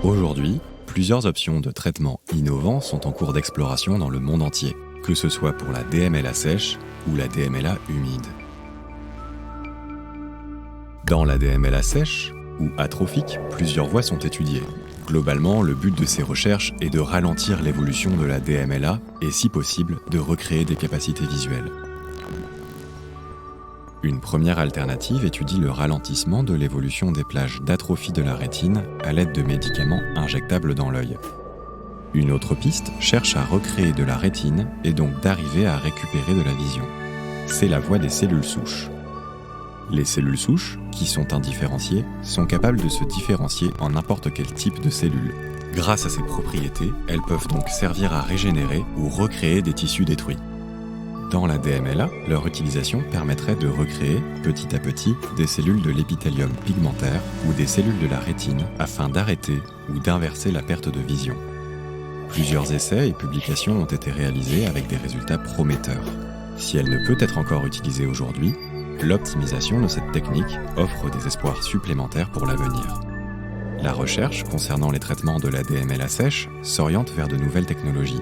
Aujourd'hui, plusieurs options de traitement innovants sont en cours d'exploration dans le monde entier, que ce soit pour la DMLA sèche ou la DMLA humide. Dans la DMLA sèche ou atrophique, plusieurs voies sont étudiées. Globalement, le but de ces recherches est de ralentir l'évolution de la DMLA et, si possible, de recréer des capacités visuelles. Une première alternative étudie le ralentissement de l'évolution des plages d'atrophie de la rétine à l'aide de médicaments injectables dans l'œil. Une autre piste cherche à recréer de la rétine et donc d'arriver à récupérer de la vision. C'est la voie des cellules souches. Les cellules souches, qui sont indifférenciées, sont capables de se différencier en n'importe quel type de cellule. Grâce à ces propriétés, elles peuvent donc servir à régénérer ou recréer des tissus détruits. Dans la DMLA, leur utilisation permettrait de recréer, petit à petit, des cellules de l'épithélium pigmentaire ou des cellules de la rétine afin d'arrêter ou d'inverser la perte de vision. Plusieurs essais et publications ont été réalisés avec des résultats prometteurs. Si elle ne peut être encore utilisée aujourd'hui, l'optimisation de cette technique offre des espoirs supplémentaires pour l'avenir. La recherche concernant les traitements de la DMLA sèche s'oriente vers de nouvelles technologies.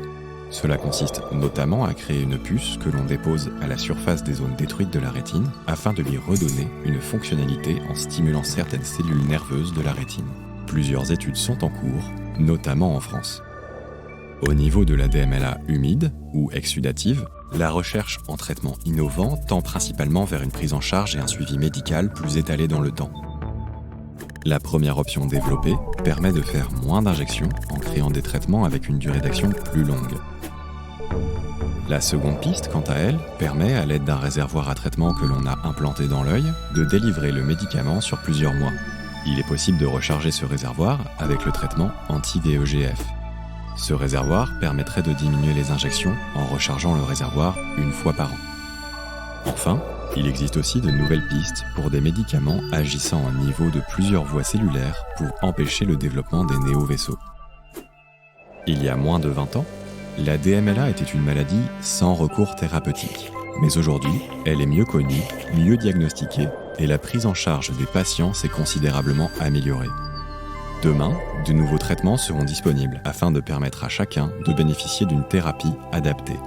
Cela consiste notamment à créer une puce que l'on dépose à la surface des zones détruites de la rétine afin de lui redonner une fonctionnalité en stimulant certaines cellules nerveuses de la rétine. Plusieurs études sont en cours, notamment en France. Au niveau de la DMLA humide ou exsudative, la recherche en traitement innovant tend principalement vers une prise en charge et un suivi médical plus étalé dans le temps. La première option développée permet de faire moins d'injections en créant des traitements avec une durée d'action plus longue. La seconde piste, quant à elle, permet, à l'aide d'un réservoir à traitement que l'on a implanté dans l'œil, de délivrer le médicament sur plusieurs mois. Il est possible de recharger ce réservoir avec le traitement anti-VEGF. Ce réservoir permettrait de diminuer les injections en rechargeant le réservoir une fois par an. Enfin, il existe aussi de nouvelles pistes pour des médicaments agissant au niveau de plusieurs voies cellulaires pour empêcher le développement des néovaisseaux. Il y a moins de 20 ans, la DMLA était une maladie sans recours thérapeutique. Mais aujourd'hui, elle est mieux connue, mieux diagnostiquée et la prise en charge des patients s'est considérablement améliorée. Demain, de nouveaux traitements seront disponibles afin de permettre à chacun de bénéficier d'une thérapie adaptée.